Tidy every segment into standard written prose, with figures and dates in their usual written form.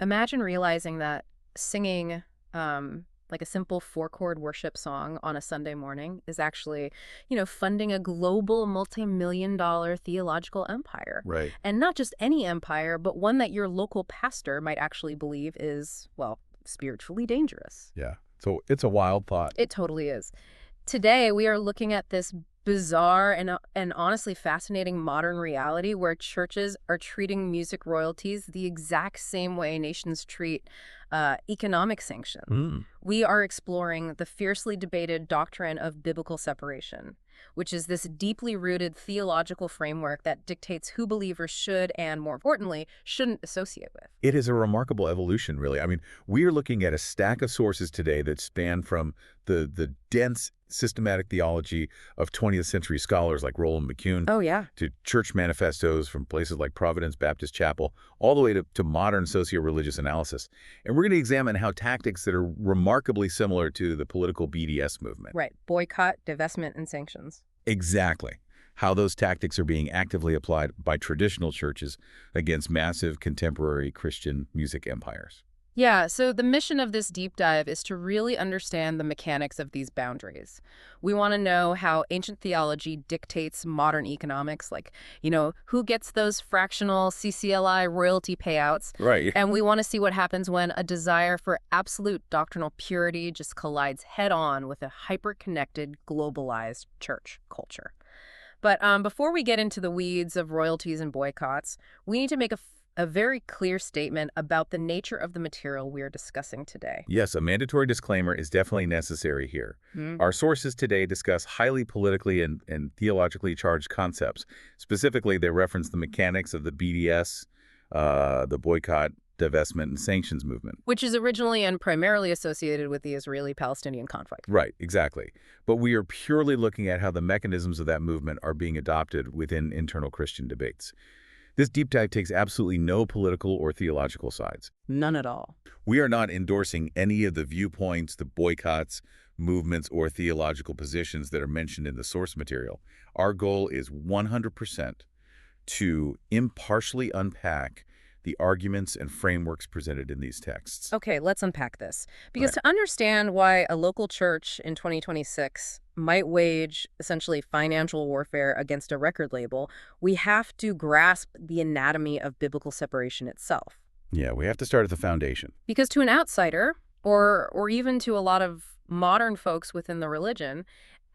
Imagine realizing that singing like a simple four-chord worship song on a Sunday morning is actually, funding a global multi-million-dollar theological empire. Right. And not just any empire, but one that your local pastor might actually believe is, well, spiritually dangerous. Yeah. So it's a wild thought. It totally is. Today, we are looking at this bizarre and honestly fascinating modern reality where churches are treating music royalties the exact same way nations treat economic sanctions. Mm. We are exploring the fiercely debated doctrine of biblical separation, which is this deeply rooted theological framework that dictates who believers should and, more importantly, shouldn't associate with. It is a remarkable evolution, really. I mean, we are looking at a stack of sources today that span from the dense systematic theology of 20th century scholars like Roland McCune Oh, yeah. to church manifestos from places like Providence Baptist Chapel, all the way to modern socio-religious analysis. And we're going to examine how tactics that are remarkably similar to the political BDS movement. Right. Boycott, divestment, and sanctions. Exactly. How those tactics are being actively applied by traditional churches against massive contemporary Christian music empires. Yeah, so the mission of this deep dive is to really understand the mechanics of these boundaries. We want to know how ancient theology dictates modern economics, like, who gets those fractional CCLI royalty payouts. Right. And we want to see what happens when a desire for absolute doctrinal purity just collides head-on with a hyper-connected, globalized church culture. But before we get into the weeds of royalties and boycotts, we need to make a very clear statement about the nature of the material we are discussing today. Yes, a mandatory disclaimer is definitely necessary here. Our sources today discuss highly politically and theologically charged concepts. Specifically, they reference the mechanics of the BDS, the boycott, divestment, and sanctions movement. Which is originally and primarily associated with the Israeli-Palestinian conflict. Right, exactly. But we are purely looking at how the mechanisms of that movement are being adopted within internal Christian debates. This deep dive takes absolutely no political or theological sides. None at all. We are not endorsing any of the viewpoints, the boycotts, movements, or theological positions that are mentioned in the source material. Our goal is 100% to impartially unpack the arguments and frameworks presented in these texts. Okay, let's unpack this. Because Right. to understand why a local church in 2026 might wage essentially financial warfare against a record label, we have to grasp the anatomy of biblical separation itself. Yeah, we have to start at the foundation. Because to an outsider, or even to a lot of modern folks within the religion,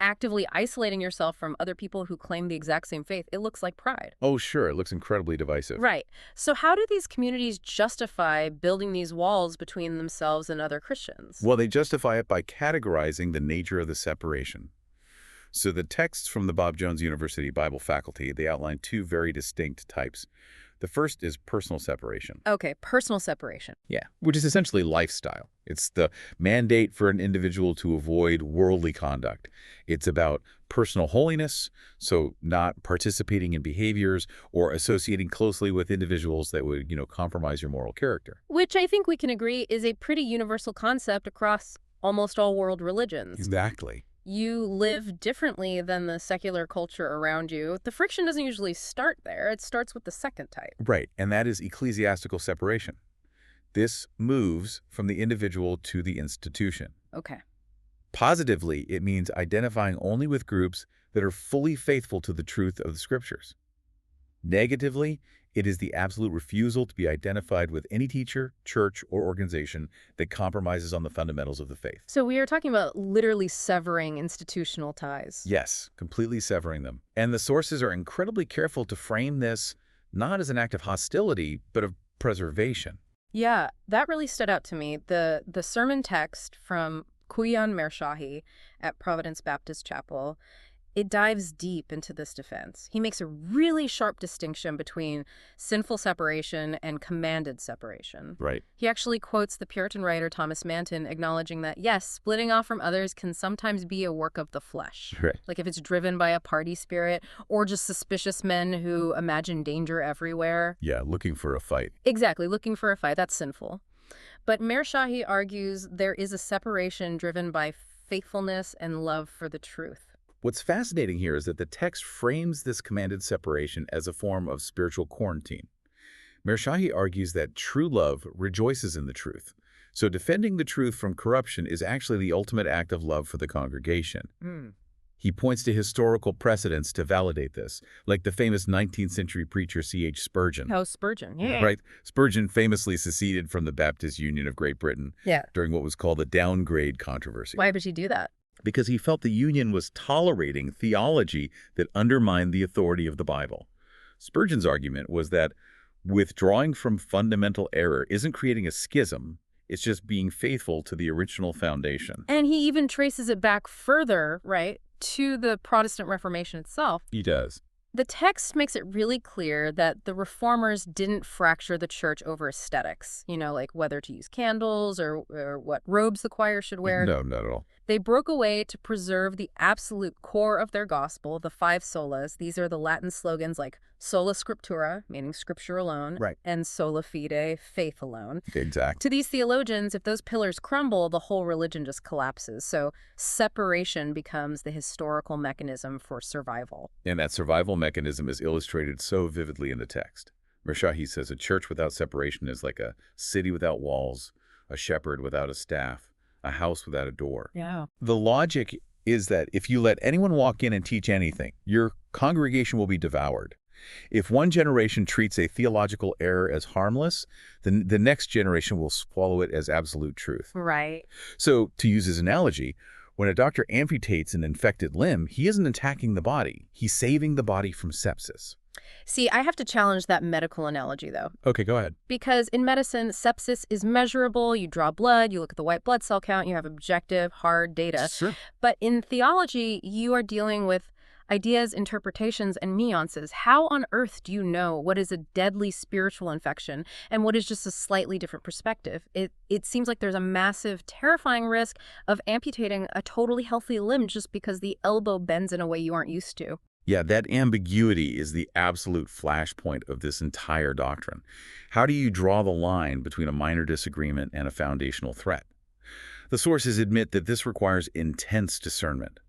actively isolating yourself from other people who claim the exact same faith, it looks like pride. Oh, sure, it looks incredibly divisive. Right. So how do these communities justify building these walls between themselves and other Christians? Well, they justify it by categorizing the nature of the separation. So the texts from the Bob Jones University Bible faculty, they outline two very distinct types. The first is personal separation. Okay, personal separation. Yeah, which is essentially lifestyle. It's the mandate for an individual to avoid worldly conduct. It's about personal holiness, so not participating in behaviors or associating closely with individuals that would, compromise your moral character. Which I think we can agree is a pretty universal concept across almost all world religions. Exactly. You live differently than the secular culture around you. The friction doesn't usually start there. It starts with the second type. Right, and that is ecclesiastical separation. This moves from the individual to the institution. Okay. Positively, it means identifying only with groups that are fully faithful to the truth of the Scriptures. Negatively, it is the absolute refusal to be identified with any teacher, church, or organization that compromises on the fundamentals of the faith. So we are talking about literally severing institutional ties. Yes, completely severing them. And the sources are incredibly careful to frame this not as an act of hostility, but of preservation. Yeah, that really stood out to me. The sermon text from Kuyan Mershahi at Providence Baptist Chapel, it dives deep into this defense. He makes a really sharp distinction between sinful separation and commanded separation. Right. He actually quotes the Puritan writer Thomas Manton, acknowledging that, yes, splitting off from others can sometimes be a work of the flesh. Right. Like if it's driven by a party spirit or just suspicious men who imagine danger everywhere. Yeah, looking for a fight. Exactly, looking for a fight. That's sinful. But Mershahi argues there is a separation driven by faithfulness and love for the truth. What's fascinating here is that the text frames this commanded separation as a form of spiritual quarantine. Mershahi argues that true love rejoices in the truth. So defending the truth from corruption is actually the ultimate act of love for the congregation. Hmm. He points to historical precedents to validate this, like the famous 19th century preacher C.H. Spurgeon. Oh, Spurgeon. Yeah. Right? Spurgeon famously seceded from the Baptist Union of Great Britain Yeah. during what was called the downgrade controversy. Why would you do that? Because he felt the Union was tolerating theology that undermined the authority of the Bible. Spurgeon's argument was that withdrawing from fundamental error isn't creating a schism, it's just being faithful to the original foundation. And he even traces it back further, right, to the Protestant Reformation itself. He does. The text makes it really clear that the reformers didn't fracture the church over aesthetics, like whether to use candles or what robes the choir should wear. No, not at all. They broke away to preserve the absolute core of their gospel, the five solas. These are the Latin slogans like sola scriptura, meaning scripture alone, Right. and sola fide, faith alone. Exactly. To these theologians, if those pillars crumble, the whole religion just collapses. So separation becomes the historical mechanism for survival. And that survival mechanism is illustrated so vividly in the text. Mershahi says a church without separation is like a city without walls, a shepherd without a staff, a house without a door. Yeah. The logic is that if you let anyone walk in and teach anything, your congregation will be devoured. If one generation treats a theological error as harmless, then the next generation will swallow it as absolute truth. Right. So, to use his analogy, when a doctor amputates an infected limb, he isn't attacking the body. He's saving the body from sepsis. See, I have to challenge that medical analogy, though. Okay, go ahead. Because in medicine, sepsis is measurable. You draw blood, you look at the white blood cell count, you have objective, hard data. Sure. But in theology, you are dealing with ideas, interpretations, and nuances. How on earth do you know what is a deadly spiritual infection and what is just a slightly different perspective? It seems like there's a massive, terrifying risk of amputating a totally healthy limb just because the elbow bends in a way you aren't used to. Yeah, that ambiguity is the absolute flashpoint of this entire doctrine. How do you draw the line between a minor disagreement and a foundational threat? The sources admit that this requires intense discernment.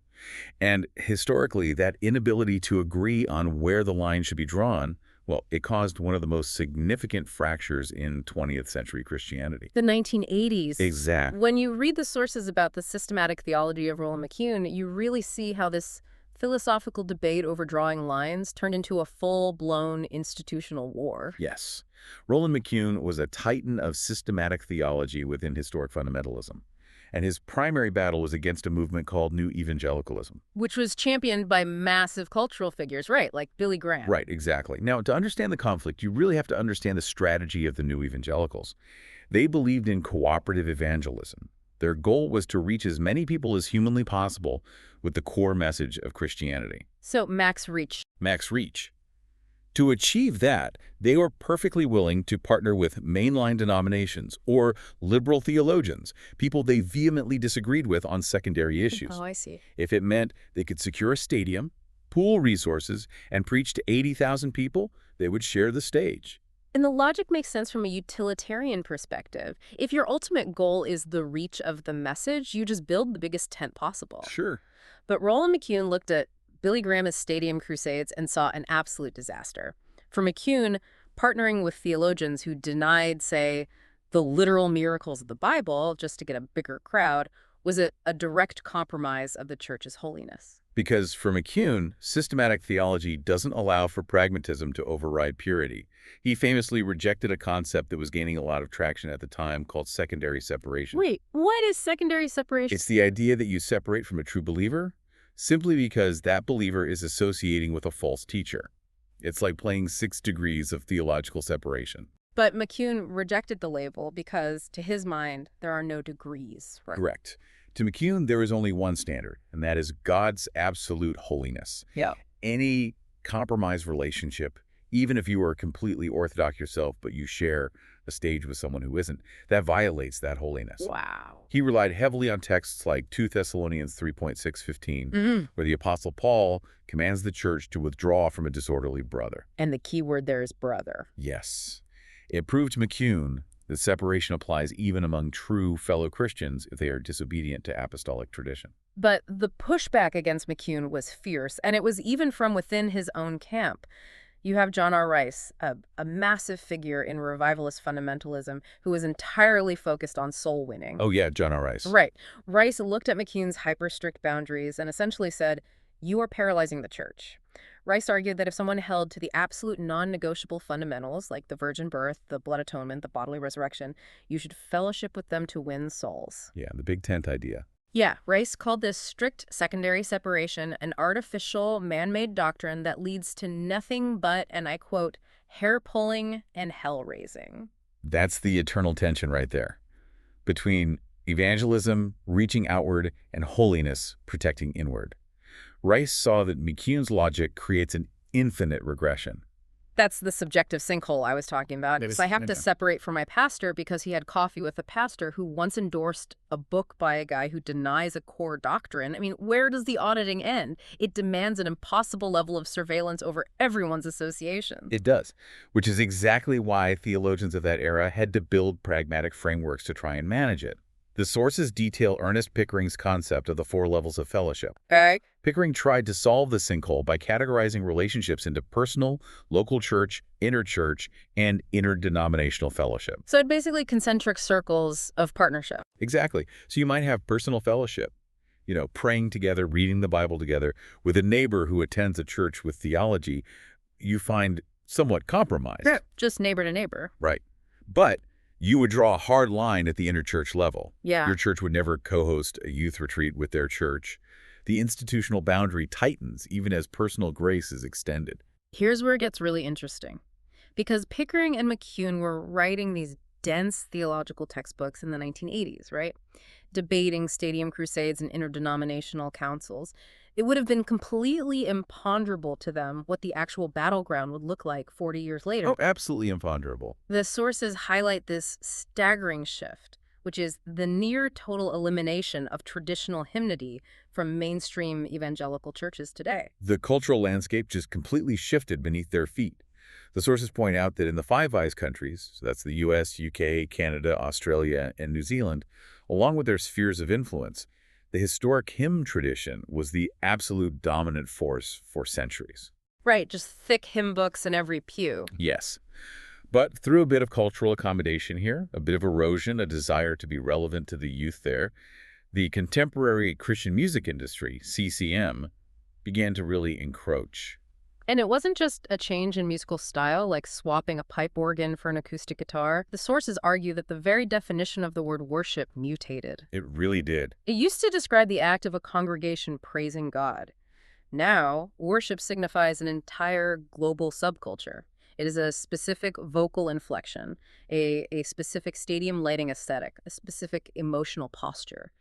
And historically, that inability to agree on where the line should be drawn, well, it caused one of the most significant fractures in 20th century Christianity. The 1980s. Exactly. When you read the sources about the systematic theology of Roland McCune, you really see how this philosophical debate over drawing lines turned into a full-blown institutional war. Yes. Roland McCune was a titan of systematic theology within historic fundamentalism. And his primary battle was against a movement called New Evangelicalism. Which was championed by massive cultural figures, right, like Billy Graham. Right, exactly. Now, to understand the conflict, you really have to understand the strategy of the New Evangelicals. They believed in cooperative evangelism. Their goal was to reach as many people as humanly possible with the core message of Christianity. So max reach. Max reach. To achieve that, they were perfectly willing to partner with mainline denominations or liberal theologians, people they vehemently disagreed with on secondary issues. Oh, I see. If it meant they could secure a stadium, pool resources, and preach to 80,000 people, they would share the stage. And the logic makes sense from a utilitarian perspective. If your ultimate goal is the reach of the message, you just build the biggest tent possible. Sure. But Roland McCune looked at Billy Graham's stadium crusades and saw an absolute disaster. For McCune, partnering with theologians who denied, say, the literal miracles of the Bible just to get a bigger crowd was a direct compromise of the church's holiness. Because for McCune, systematic theology doesn't allow for pragmatism to override purity. He famously rejected a concept that was gaining a lot of traction at the time called secondary separation. Wait, what is secondary separation? It's the idea that you separate from a true believer simply because that believer is associating with a false teacher. It's like playing 6 degrees of theological separation. But McCune rejected the label because, to his mind, there are no degrees. Right? Correct. To McCune, there is only one standard, and that is God's absolute holiness. Yeah. Any compromised relationship, even if you are completely orthodox yourself, but you share a stage with someone who isn't, that violates that holiness. Wow. He relied heavily on texts like 2 Thessalonians 3:6-15, where the Apostle Paul commands the church to withdraw from a disorderly brother. And the key word there is brother. Yes. It proved to McCune that separation applies even among true fellow Christians if they are disobedient to apostolic tradition. But the pushback against McCune was fierce, and it was even from within his own camp. You have John R. Rice, a massive figure in revivalist fundamentalism who was entirely focused on soul winning. Oh yeah, John R. Rice. Right. Rice looked at McCune's hyper-strict boundaries and essentially said, "You are paralyzing the church." Rice argued that if someone held to the absolute non-negotiable fundamentals, like the virgin birth, the blood atonement, the bodily resurrection, you should fellowship with them to win souls. Yeah, the big tent idea. Yeah, Rice called this strict secondary separation an artificial, man-made doctrine that leads to nothing but, and I quote, hair-pulling and hell-raising. That's the eternal tension right there, between evangelism, reaching outward, and holiness, protecting inward. Rice saw that McCune's logic creates an infinite regression. That's the subjective sinkhole I was talking about. Maybe So I have to yeah. separate from my pastor because he had coffee with a pastor who once endorsed a book by a guy who denies a core doctrine. I mean, where does the auditing end? It demands an impossible level of surveillance over everyone's associations. It does, which is exactly why theologians of that era had to build pragmatic frameworks to try and manage it. The sources detail Ernest Pickering's concept of the 4 levels of fellowship. Okay. Pickering tried to solve the sinkhole by categorizing relationships into personal, local church, interchurch, and interdenominational fellowship. So it basically concentric circles of partnership. Exactly. So you might have personal fellowship, praying together, reading the Bible together, with a neighbor who attends a church with theology you find somewhat compromised. Yeah. Just neighbor to neighbor. Right. But you would draw a hard line at the interchurch level. Yeah. Your church would never co-host a youth retreat with their church. The institutional boundary tightens even as personal grace is extended. Here's where it gets really interesting. Because Pickering and McCune were writing these dense theological textbooks in the 1980s, right? Debating stadium crusades and interdenominational councils. It would have been completely imponderable to them what the actual battleground would look like 40 years later. Oh, absolutely imponderable. The sources highlight this staggering shift, which is the near total elimination of traditional hymnody from mainstream evangelical churches today. The cultural landscape just completely shifted beneath their feet. The sources point out that in the Five Eyes countries, so that's the US, UK, Canada, Australia, and New Zealand, along with their spheres of influence, the historic hymn tradition was the absolute dominant force for centuries. Right, just thick hymn books in every pew. Yes. But through a bit of cultural accommodation here, a bit of erosion, a desire to be relevant to the youth there, the contemporary Christian music industry, CCM, began to really encroach. And it wasn't just a change in musical style, like swapping a pipe organ for an acoustic guitar. The sources argue that the very definition of the word worship mutated. It really did. It used to describe the act of a congregation praising God. Now, worship signifies an entire global subculture. It is a specific vocal inflection, a specific stadium lighting aesthetic, a specific emotional posture.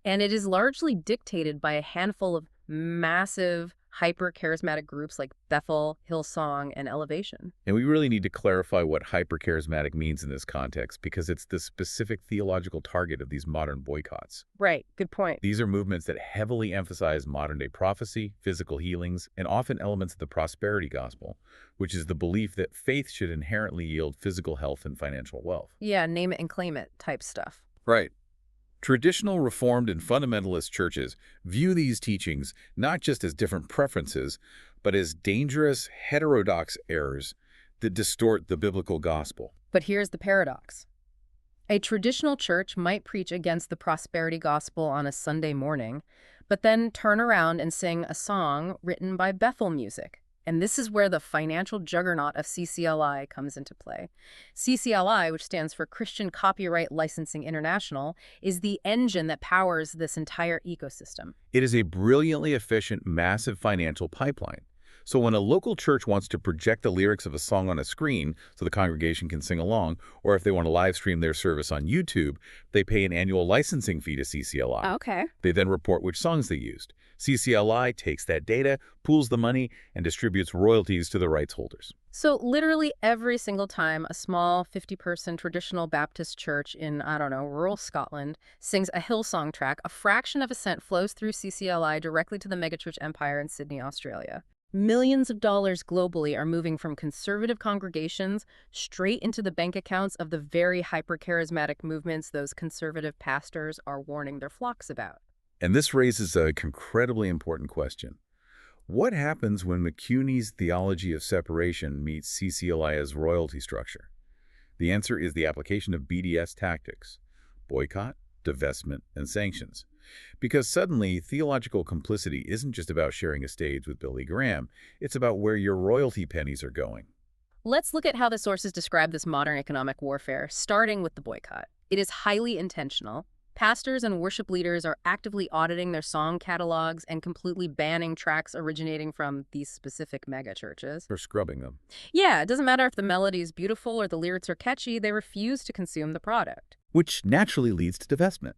And it is largely dictated by a handful of massive, hyper-charismatic groups like Bethel, Hillsong, and Elevation. And we really need to clarify what hypercharismatic means in this context because it's the specific theological target of these modern boycotts. Right, good point. These are movements that heavily emphasize modern-day prophecy, physical healings, and often elements of the prosperity gospel, which is the belief that faith should inherently yield physical health and financial wealth. Yeah, name it and claim it type stuff. Right. Traditional Reformed and fundamentalist churches view these teachings not just as different preferences, but as dangerous, heterodox errors that distort the biblical gospel. But here's the paradox. A traditional church might preach against the prosperity gospel on a Sunday morning, but then turn around and sing a song written by Bethel Music. And this is where the financial juggernaut of CCLI comes into play. CCLI, which stands for Christian Copyright Licensing International, is the engine that powers this entire ecosystem. It is a brilliantly efficient, massive financial pipeline. So when a local church wants to project the lyrics of a song on a screen so the congregation can sing along, or if they want to live stream their service on YouTube, they pay an annual licensing fee to CCLI. Okay. They then report which songs they used. CCLI takes that data, pools the money, and distributes royalties to the rights holders. So literally every single time a small 50-person traditional Baptist church in, rural Scotland sings a Hillsong track, a fraction of a cent flows through CCLI directly to the megachurch empire in Sydney, Australia. Millions of dollars globally are moving from conservative congregations straight into the bank accounts of the very hyper-charismatic movements those conservative pastors are warning their flocks about. And this raises an incredibly important question. What happens when McCuney's theology of separation meets CCLI's royalty structure? The answer is the application of BDS tactics: boycott, divestment, and sanctions. Because suddenly, theological complicity isn't just about sharing a stage with Billy Graham, it's about where your royalty pennies are going. Let's look at how the sources describe this modern economic warfare, starting with the boycott. It is highly intentional. Pastors and worship leaders are actively auditing their song catalogs and completely banning tracks originating from these specific megachurches. For scrubbing them. Yeah, it doesn't matter if the melody is beautiful or the lyrics are catchy, they refuse to consume the product. Which naturally leads to divestment.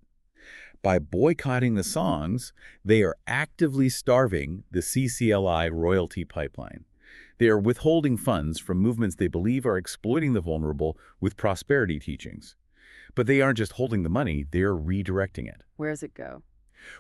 By boycotting the songs, they are actively starving the CCLI royalty pipeline. They are withholding funds from movements they believe are exploiting the vulnerable with prosperity teachings. But they aren't just holding the money, they are redirecting it. Where does it go?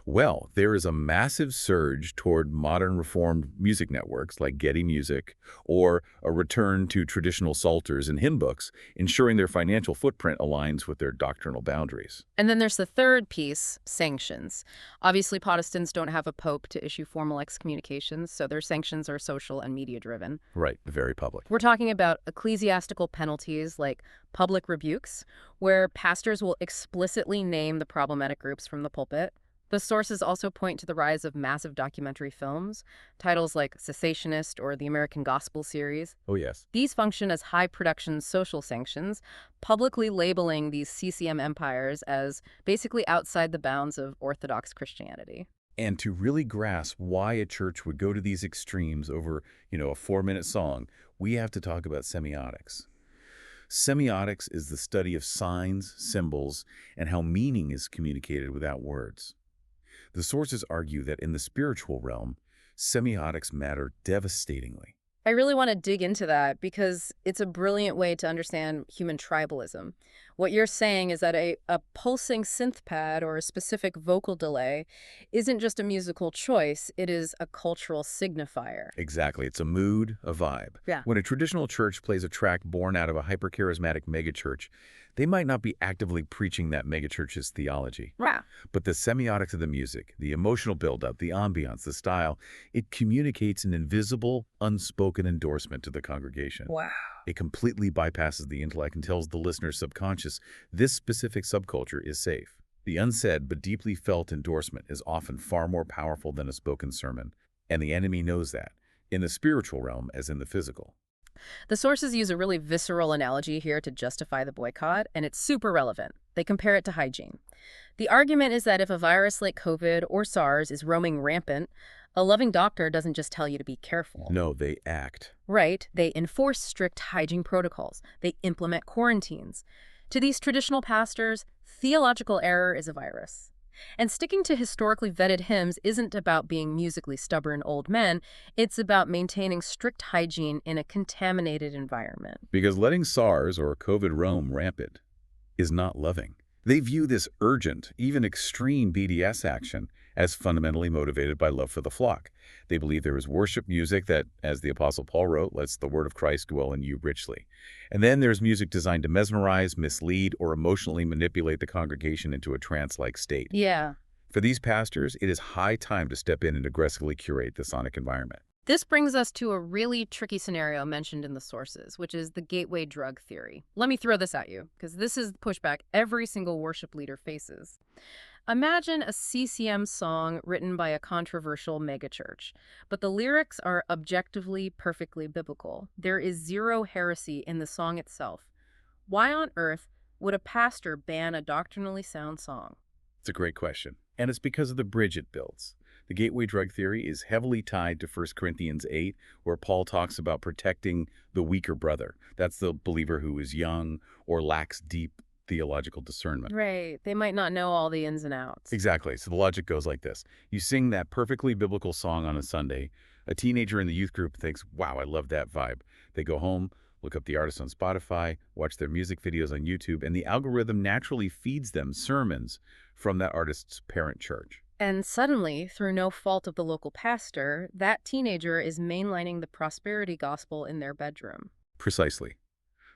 Well, there is a massive surge toward modern reformed music networks like Getty Music, or a return to traditional psalters and hymn books, ensuring their financial footprint aligns with their doctrinal boundaries. And then there's the third piece, sanctions. Obviously, Protestants don't have a pope to issue formal excommunications, so their sanctions are social and media-driven. Right, very public. We're talking about ecclesiastical penalties like public rebukes, where pastors will explicitly name the problematic groups from the pulpit. The sources also point to the rise of massive documentary films, titles like Cessationist or the American Gospel series. Oh, yes. These function as high-production social sanctions, publicly labeling these CCM empires as basically outside the bounds of Orthodox Christianity. And to really grasp why a church would go to these extremes over, a 4-minute song, we have to talk about semiotics. Semiotics is the study of signs, symbols, and how meaning is communicated without words. The sources argue that in the spiritual realm, semiotics matter devastatingly. I really want to dig into that because it's a brilliant way to understand human tribalism. What you're saying is that a pulsing synth pad or a specific vocal delay isn't just a musical choice, it is a cultural signifier. Exactly. It's a mood, a vibe. Yeah. When a traditional church plays a track born out of a hypercharismatic megachurch, they might not be actively preaching that megachurch's theology. Yeah. But the semiotics of the music, the emotional buildup, the ambiance, the style, it communicates an invisible, unspoken endorsement to the congregation. Wow. It completely bypasses the intellect and tells the listener's subconscious this specific subculture is safe. The unsaid but deeply felt endorsement is often far more powerful than a spoken sermon, and the enemy knows that, in the spiritual realm as in the physical. The sources use a really visceral analogy here to justify the boycott, and it's super relevant. They compare it to hygiene. The argument is that if a virus like COVID or SARS is roaming rampant, a loving doctor doesn't just tell you to be careful. No, they act. Right. They enforce strict hygiene protocols. They implement quarantines. To these traditional pastors, theological error is a virus. And sticking to historically vetted hymns isn't about being musically stubborn old men. It's about maintaining strict hygiene in a contaminated environment. Because letting SARS or COVID roam rampant is not loving. They view this urgent, even extreme BDS action as fundamentally motivated by love for the flock. They believe there is worship music that, as the Apostle Paul wrote, lets the word of Christ dwell in you richly. And then there's music designed to mesmerize, mislead, or emotionally manipulate the congregation into a trance-like state. Yeah. For these pastors, it is high time to step in and aggressively curate the sonic environment. This brings us to a really tricky scenario mentioned in the sources, which is the gateway drug theory. Let me throw this at you, because this is the pushback every single worship leader faces. Imagine a CCM song written by a controversial megachurch, but the lyrics are objectively perfectly biblical. There is zero heresy in the song itself. Why on earth would a pastor ban a doctrinally sound song? It's a great question, and it's because of the bridge it builds. The gateway drug theory is heavily tied to 1 Corinthians 8, where Paul talks about protecting the weaker brother. That's the believer who is young or lacks deep theological discernment. Right. They might not know all the ins and outs. Exactly. So the logic goes like this. You sing that perfectly biblical song on a Sunday. A teenager in the youth group thinks, wow, I love that vibe. They go home, look up the artist on Spotify, watch their music videos on YouTube, and the algorithm naturally feeds them sermons from that artist's parent church. And suddenly, through no fault of the local pastor, that teenager is mainlining the prosperity gospel in their bedroom. Precisely.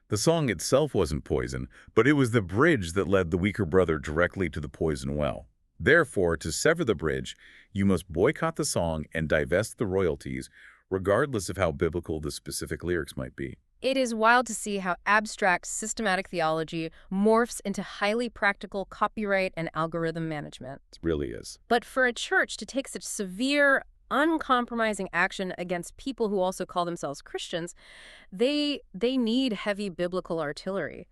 The song itself wasn't poison, but it was the bridge that led the weaker brother directly to the poison well. Therefore, to sever the bridge, you must boycott the song and divest the royalties, regardless of how biblical the specific lyrics might be. It is wild to see how abstract systematic theology morphs into highly practical copyright and algorithm management. It really is. But for a church to take such severe, uncompromising action against people who also call themselves Christians, they need heavy biblical artillery.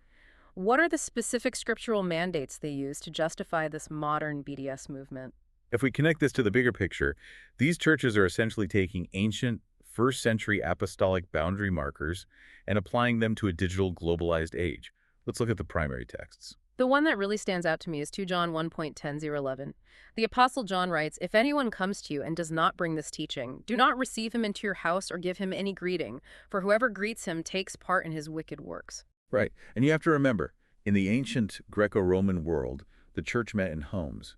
What are the specific scriptural mandates they use to justify this modern BDS movement? If we connect this to the bigger picture, these churches are essentially taking ancient, first-century apostolic boundary markers and applying them to a digital, globalized age. Let's look at the primary texts. The one that really stands out to me is 2 John 1:10-11. The Apostle John writes, "If anyone comes to you and does not bring this teaching, do not receive him into your house or give him any greeting, for whoever greets him takes part in his wicked works." Right. And you have to remember, in the ancient Greco-Roman world, the church met in homes.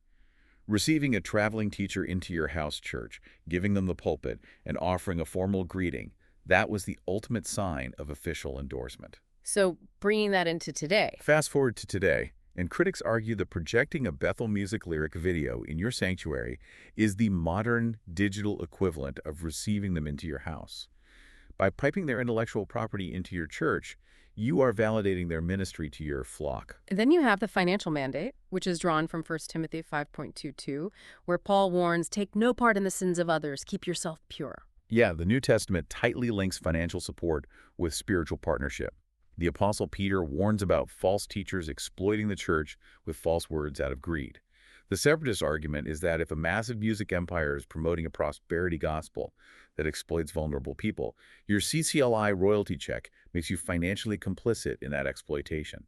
Receiving a traveling teacher into your house church, giving them the pulpit, and offering a formal greeting, that was the ultimate sign of official endorsement. So bringing that into today. Fast forward to today, and critics argue that projecting a Bethel music lyric video in your sanctuary is the modern digital equivalent of receiving them into your house. By piping their intellectual property into your church, you are validating their ministry to your flock. And then you have the financial mandate, which is drawn from 1 Timothy 5:22, where Paul warns, "Take no part in the sins of others, keep yourself pure." Yeah, the New Testament tightly links financial support with spiritual partnership. The Apostle Peter warns about false teachers exploiting the church with false words out of greed. The separatist argument is that if a massive music empire is promoting a prosperity gospel that exploits vulnerable people, your CCLI royalty check makes you financially complicit in that exploitation.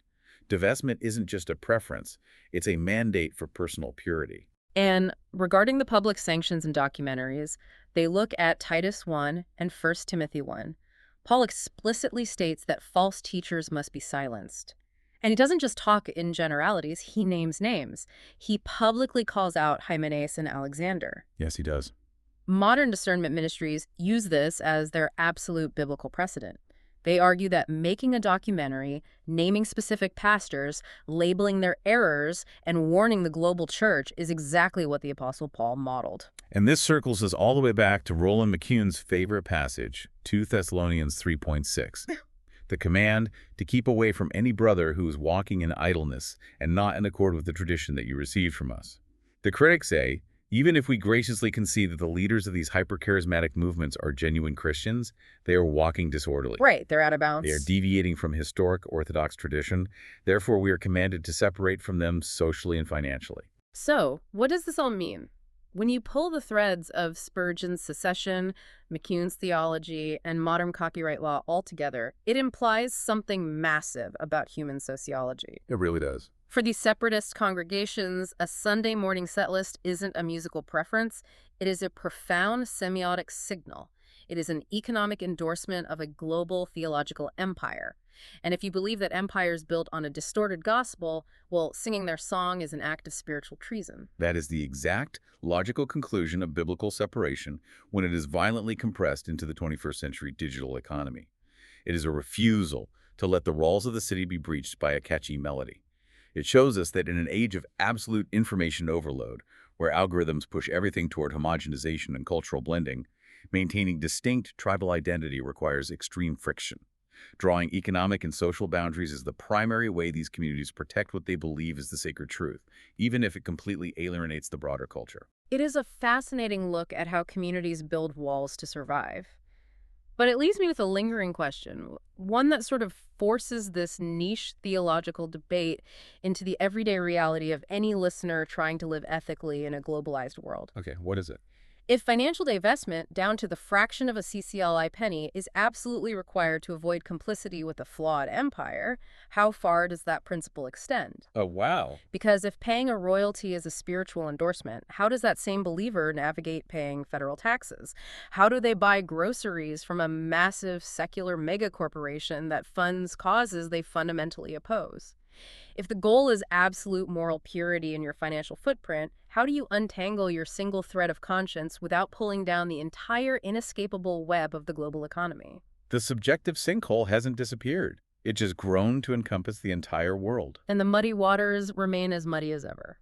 Divestment isn't just a preference, it's a mandate for personal purity. And regarding the public sanctions and documentaries, they look at Titus 1 and 1 Timothy 1. Paul explicitly states that false teachers must be silenced. And he doesn't just talk in generalities, he names names. He publicly calls out Hymenaeus and Alexander. Yes, he does. Modern discernment ministries use this as their absolute biblical precedent. They argue that making a documentary, naming specific pastors, labeling their errors, and warning the global church is exactly what the Apostle Paul modeled. And this circles us all the way back to Roland McCune's favorite passage, 2 Thessalonians 3:6. The command to keep away from any brother who is walking in idleness and not in accord with the tradition that you received from us. The critics say, even if we graciously concede that the leaders of these hyper-charismatic movements are genuine Christians, they are walking disorderly. Right, they're out of bounds. They are deviating from historic Orthodox tradition. Therefore, we are commanded to separate from them socially and financially. So, what does this all mean? When you pull the threads of Spurgeon's secession, McCune's theology, and modern copyright law all together, it implies something massive about human sociology. It really does. For these separatist congregations, a Sunday morning set list isn't a musical preference. It is a profound semiotic signal. It is an economic endorsement of a global theological empire. And if you believe that empire is built on a distorted gospel, well, singing their song is an act of spiritual treason. That is the exact logical conclusion of biblical separation when it is violently compressed into the 21st century digital economy. It is a refusal to let the walls of the city be breached by a catchy melody. It shows us that in an age of absolute information overload, where algorithms push everything toward homogenization and cultural blending, maintaining distinct tribal identity requires extreme friction. Drawing economic and social boundaries is the primary way these communities protect what they believe is the sacred truth, even if it completely alienates the broader culture. It is a fascinating look at how communities build walls to survive. But it leaves me with a lingering question, one that sort of forces this niche theological debate into the everyday reality of any listener trying to live ethically in a globalized world. Okay, what is it? If financial divestment, down to the fraction of a CCLI penny, is absolutely required to avoid complicity with a flawed empire, how far does that principle extend? Oh, wow. Because if paying a royalty is a spiritual endorsement, how does that same believer navigate paying federal taxes? How do they buy groceries from a massive secular megacorporation that funds causes they fundamentally oppose? If the goal is absolute moral purity in your financial footprint, how do you untangle your single thread of conscience without pulling down the entire inescapable web of the global economy? The subjective sinkhole hasn't disappeared. It just grown to encompass the entire world. And the muddy waters remain as muddy as ever.